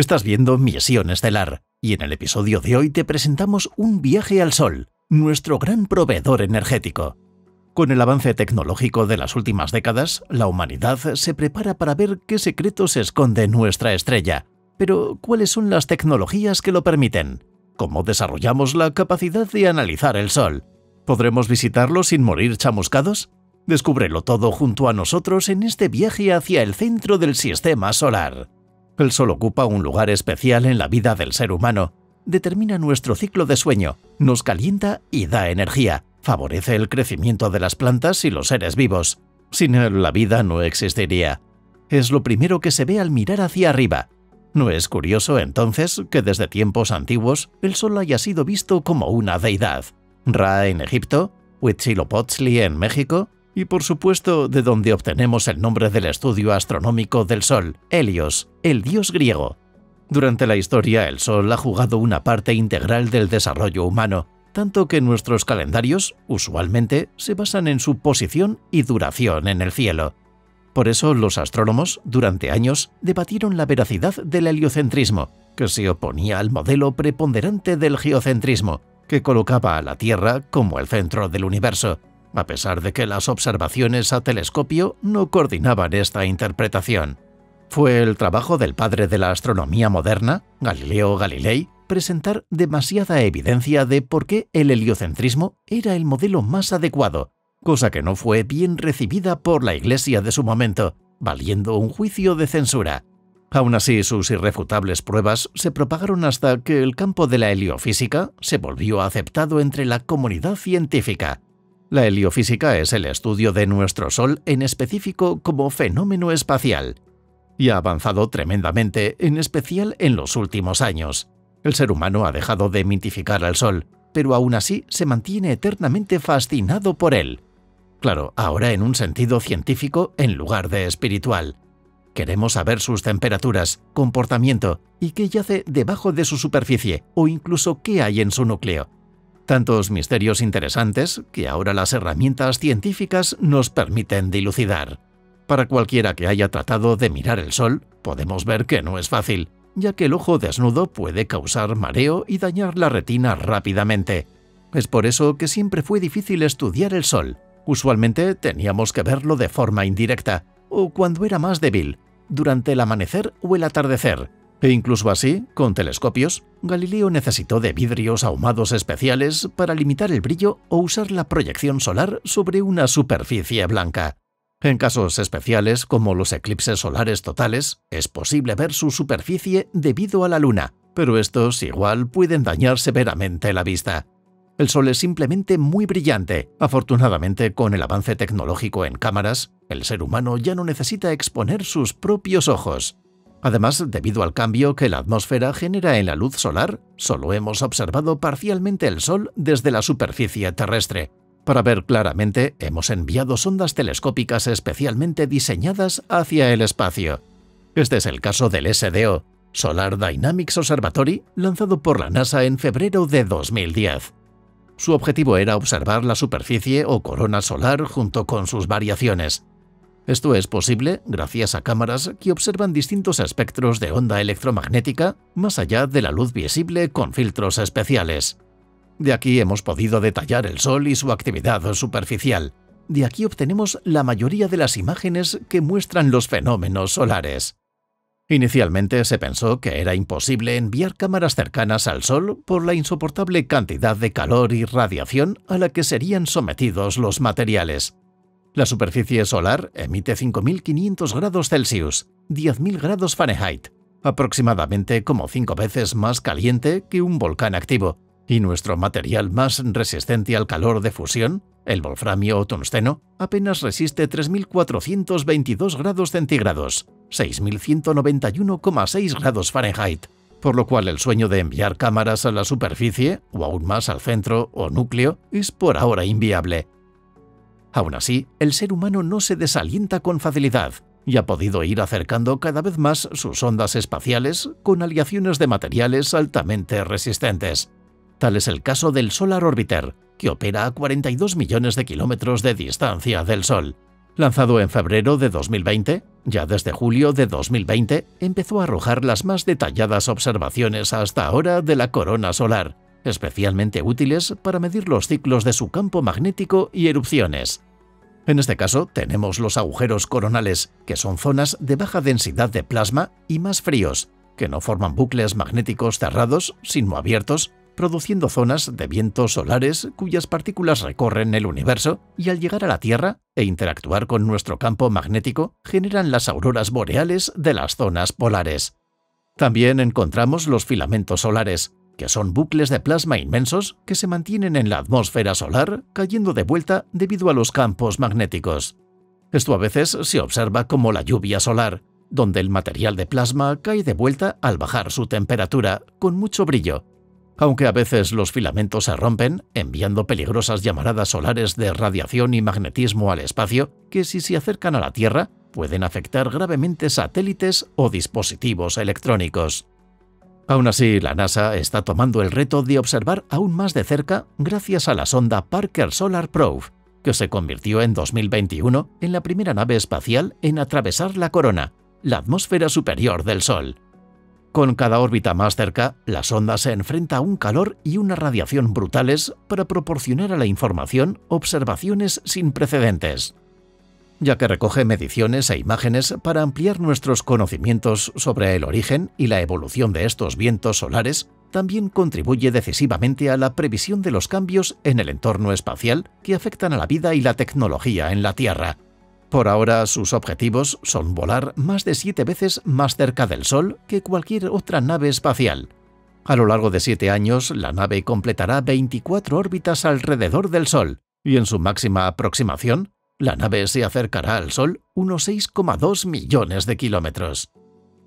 Estás viendo Misión Estelar, y en el episodio de hoy te presentamos un viaje al Sol, nuestro gran proveedor energético. Con el avance tecnológico de las últimas décadas, la humanidad se prepara para ver qué secretos esconde nuestra estrella. Pero, ¿cuáles son las tecnologías que lo permiten? ¿Cómo desarrollamos la capacidad de analizar el Sol? ¿Podremos visitarlo sin morir chamuscados? Descúbrelo todo junto a nosotros en este viaje hacia el centro del Sistema Solar. El Sol ocupa un lugar especial en la vida del ser humano. Determina nuestro ciclo de sueño, nos calienta y da energía. Favorece el crecimiento de las plantas y los seres vivos. Sin él, la vida no existiría. Es lo primero que se ve al mirar hacia arriba. ¿No es curioso, entonces, que desde tiempos antiguos el Sol haya sido visto como una deidad? Ra en Egipto, Huitzilopochtli en México y, por supuesto, de donde obtenemos el nombre del estudio astronómico del Sol, Helios, el dios griego. Durante la historia, el Sol ha jugado una parte integral del desarrollo humano, tanto que nuestros calendarios, usualmente, se basan en su posición y duración en el cielo. Por eso, los astrónomos, durante años, debatieron la veracidad del heliocentrismo, que se oponía al modelo preponderante del geocentrismo, que colocaba a la Tierra como el centro del universo, a pesar de que las observaciones a telescopio no coordinaban esta interpretación. Fue el trabajo del padre de la astronomía moderna, Galileo Galilei, presentar demasiada evidencia de por qué el heliocentrismo era el modelo más adecuado, cosa que no fue bien recibida por la Iglesia de su momento, valiendo un juicio de censura. Aún así, sus irrefutables pruebas se propagaron hasta que el campo de la heliofísica se volvió aceptado entre la comunidad científica. La heliofísica es el estudio de nuestro Sol en específico como fenómeno espacial, y ha avanzado tremendamente, en especial en los últimos años. El ser humano ha dejado de mitificar al Sol, pero aún así se mantiene eternamente fascinado por él. Claro, ahora en un sentido científico en lugar de espiritual. Queremos saber sus temperaturas, comportamiento y qué yace debajo de su superficie o incluso qué hay en su núcleo. Tantos misterios interesantes que ahora las herramientas científicas nos permiten dilucidar. Para cualquiera que haya tratado de mirar el Sol, podemos ver que no es fácil, ya que el ojo desnudo puede causar mareo y dañar la retina rápidamente. Es por eso que siempre fue difícil estudiar el Sol. Usualmente teníamos que verlo de forma indirecta, o cuando era más débil, durante el amanecer o el atardecer. E incluso así, con telescopios, Galileo necesitó de vidrios ahumados especiales para limitar el brillo o usar la proyección solar sobre una superficie blanca. En casos especiales, como los eclipses solares totales, es posible ver su superficie debido a la Luna, pero estos igual pueden dañar severamente la vista. El Sol es simplemente muy brillante. Afortunadamente, con el avance tecnológico en cámaras, el ser humano ya no necesita exponer sus propios ojos. Además, debido al cambio que la atmósfera genera en la luz solar, solo hemos observado parcialmente el Sol desde la superficie terrestre. Para ver claramente, hemos enviado sondas telescópicas especialmente diseñadas hacia el espacio. Este es el caso del SDO, Solar Dynamics Observatory, lanzado por la NASA en febrero de 2010. Su objetivo era observar la superficie o corona solar junto con sus variaciones. Esto es posible gracias a cámaras que observan distintos espectros de onda electromagnética más allá de la luz visible con filtros especiales. De aquí hemos podido detallar el Sol y su actividad superficial. De aquí obtenemos la mayoría de las imágenes que muestran los fenómenos solares. Inicialmente se pensó que era imposible enviar cámaras cercanas al Sol por la insoportable cantidad de calor y radiación a la que serían sometidos los materiales. La superficie solar emite 5.500 grados Celsius, 10.000 grados Fahrenheit, aproximadamente como 5 veces más caliente que un volcán activo, y nuestro material más resistente al calor de fusión, el wolframio o tungsteno, apenas resiste 3.422 grados centígrados, 6.191,6 grados Fahrenheit, por lo cual el sueño de enviar cámaras a la superficie, o aún más al centro o núcleo, es por ahora inviable. Aún así, el ser humano no se desalienta con facilidad y ha podido ir acercando cada vez más sus ondas espaciales con aleaciones de materiales altamente resistentes. Tal es el caso del Solar Orbiter, que opera a 42 millones de kilómetros de distancia del Sol. Lanzado en febrero de 2020, ya desde julio de 2020 empezó a arrojar las más detalladas observaciones hasta ahora de la corona solar, especialmente útiles para medir los ciclos de su campo magnético y erupciones. En este caso tenemos los agujeros coronales, que son zonas de baja densidad de plasma y más fríos, que no forman bucles magnéticos cerrados, sino abiertos, produciendo zonas de vientos solares cuyas partículas recorren el universo y al llegar a la Tierra e interactuar con nuestro campo magnético generan las auroras boreales de las zonas polares. También encontramos los filamentos solares, que son bucles de plasma inmensos que se mantienen en la atmósfera solar cayendo de vuelta debido a los campos magnéticos. Esto a veces se observa como la lluvia solar, donde el material de plasma cae de vuelta al bajar su temperatura, con mucho brillo. Aunque a veces los filamentos se rompen, enviando peligrosas llamaradas solares de radiación y magnetismo al espacio, que si se acercan a la Tierra, pueden afectar gravemente satélites o dispositivos electrónicos. Aún así, la NASA está tomando el reto de observar aún más de cerca gracias a la sonda Parker Solar Probe, que se convirtió en 2021 en la primera nave espacial en atravesar la corona, la atmósfera superior del Sol. Con cada órbita más cerca, la sonda se enfrenta a un calor y una radiación brutales para proporcionar a la información observaciones sin precedentes, ya que recoge mediciones e imágenes para ampliar nuestros conocimientos sobre el origen y la evolución de estos vientos solares. También contribuye decisivamente a la previsión de los cambios en el entorno espacial que afectan a la vida y la tecnología en la Tierra. Por ahora, sus objetivos son volar más de 7 veces más cerca del Sol que cualquier otra nave espacial. A lo largo de 7 años, la nave completará 24 órbitas alrededor del Sol, y en su máxima aproximación, la nave se acercará al Sol unos 6,2 millones de kilómetros.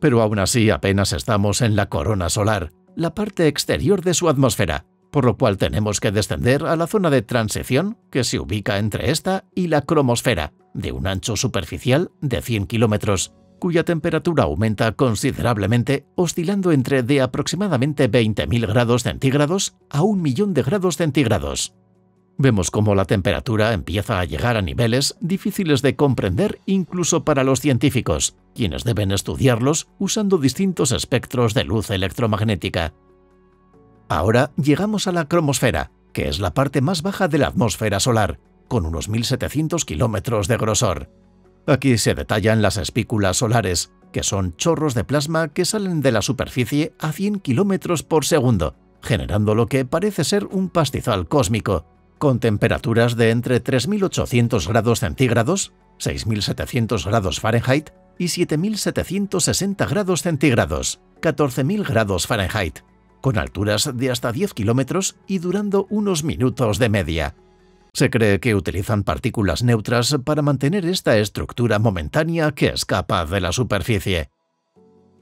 Pero aún así apenas estamos en la corona solar, la parte exterior de su atmósfera, por lo cual tenemos que descender a la zona de transición que se ubica entre esta y la cromosfera, de un ancho superficial de 100 kilómetros, cuya temperatura aumenta considerablemente, oscilando entre de aproximadamente 20.000 grados centígrados a 1 millón de grados centígrados. Vemos cómo la temperatura empieza a llegar a niveles difíciles de comprender incluso para los científicos, quienes deben estudiarlos usando distintos espectros de luz electromagnética. Ahora llegamos a la cromosfera, que es la parte más baja de la atmósfera solar, con unos 1.700 kilómetros de grosor. Aquí se detallan las espículas solares, que son chorros de plasma que salen de la superficie a 100 kilómetros por segundo, generando lo que parece ser un pastizal cósmico, con temperaturas de entre 3.800 grados centígrados, 6.700 grados Fahrenheit y 7.760 grados centígrados, 14.000 grados Fahrenheit, con alturas de hasta 10 kilómetros y durando unos minutos de media. Se cree que utilizan partículas neutras para mantener esta estructura momentánea que escapa de la superficie.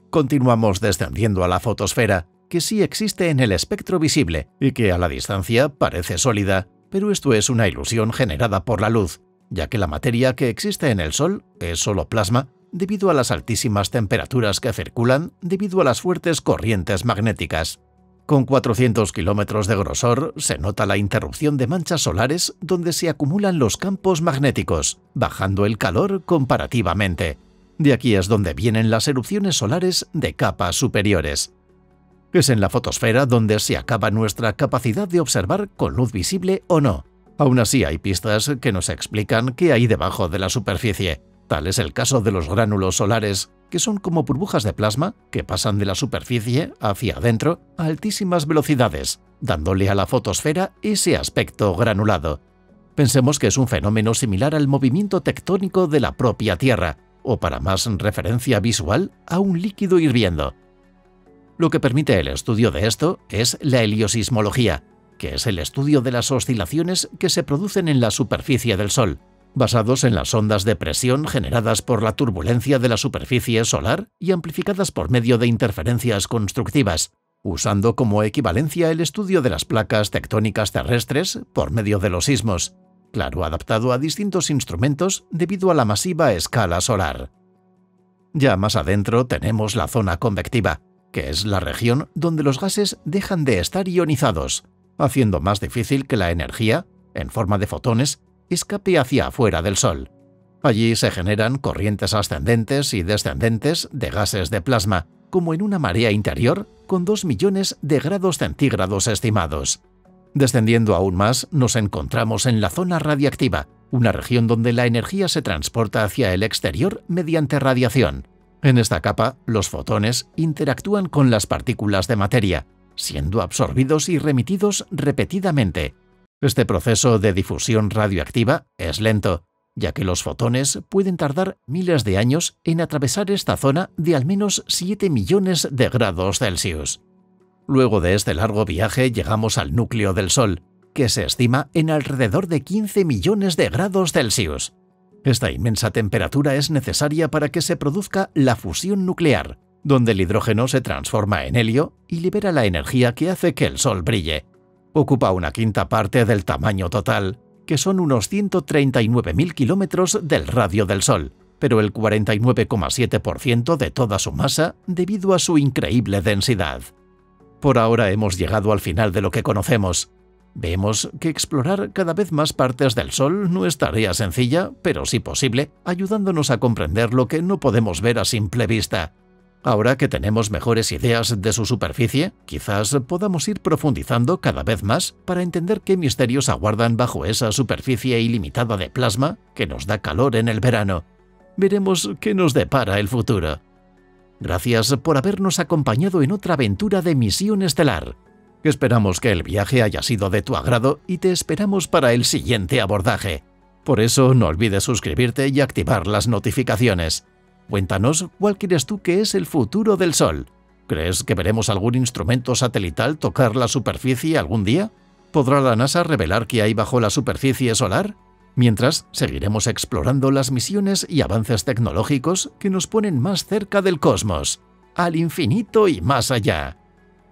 Continuamos descendiendo a la fotosfera, que sí existe en el espectro visible y que a la distancia parece sólida, pero esto es una ilusión generada por la luz, ya que la materia que existe en el Sol es solo plasma debido a las altísimas temperaturas que circulan debido a las fuertes corrientes magnéticas. Con 400 kilómetros de grosor se nota la interrupción de manchas solares donde se acumulan los campos magnéticos, bajando el calor comparativamente. De aquí es donde vienen las erupciones solares de capas superiores. Es en la fotosfera donde se acaba nuestra capacidad de observar con luz visible o no. Aún así hay pistas que nos explican qué hay debajo de la superficie. Tal es el caso de los gránulos solares, que son como burbujas de plasma que pasan de la superficie hacia adentro a altísimas velocidades, dándole a la fotosfera ese aspecto granulado. Pensemos que es un fenómeno similar al movimiento tectónico de la propia Tierra, o para más referencia visual, a un líquido hirviendo. Lo que permite el estudio de esto es la heliosismología, que es el estudio de las oscilaciones que se producen en la superficie del Sol, basados en las ondas de presión generadas por la turbulencia de la superficie solar y amplificadas por medio de interferencias constructivas, usando como equivalencia el estudio de las placas tectónicas terrestres por medio de los sismos, claro, adaptado a distintos instrumentos debido a la masiva escala solar. Ya más adentro tenemos la zona convectiva, que es la región donde los gases dejan de estar ionizados, haciendo más difícil que la energía, en forma de fotones, escape hacia afuera del Sol. Allí se generan corrientes ascendentes y descendentes de gases de plasma, como en una marea interior con 2 millones de grados centígrados estimados. Descendiendo aún más, nos encontramos en la zona radiactiva, una región donde la energía se transporta hacia el exterior mediante radiación. En esta capa, los fotones interactúan con las partículas de materia, siendo absorbidos y remitidos repetidamente. Este proceso de difusión radioactiva es lento, ya que los fotones pueden tardar miles de años en atravesar esta zona de al menos 7 millones de grados Celsius. Luego de este largo viaje llegamos al núcleo del Sol, que se estima en alrededor de 15 millones de grados Celsius. Esta inmensa temperatura es necesaria para que se produzca la fusión nuclear, donde el hidrógeno se transforma en helio y libera la energía que hace que el Sol brille. Ocupa una quinta parte del tamaño total, que son unos 139.000 kilómetros del radio del Sol, pero el 49,7% de toda su masa debido a su increíble densidad. Por ahora hemos llegado al final de lo que conocemos. Vemos que explorar cada vez más partes del Sol no es tarea sencilla, pero sí posible, ayudándonos a comprender lo que no podemos ver a simple vista. Ahora que tenemos mejores ideas de su superficie, quizás podamos ir profundizando cada vez más para entender qué misterios aguardan bajo esa superficie ilimitada de plasma que nos da calor en el verano. Veremos qué nos depara el futuro. Gracias por habernos acompañado en otra aventura de Misión Estelar. Esperamos que el viaje haya sido de tu agrado y te esperamos para el siguiente abordaje. Por eso no olvides suscribirte y activar las notificaciones. Cuéntanos cuál crees tú que es el futuro del Sol. ¿Crees que veremos algún instrumento satelital tocar la superficie algún día? ¿Podrá la NASA revelar qué hay bajo la superficie solar? Mientras, seguiremos explorando las misiones y avances tecnológicos que nos ponen más cerca del cosmos, al infinito y más allá.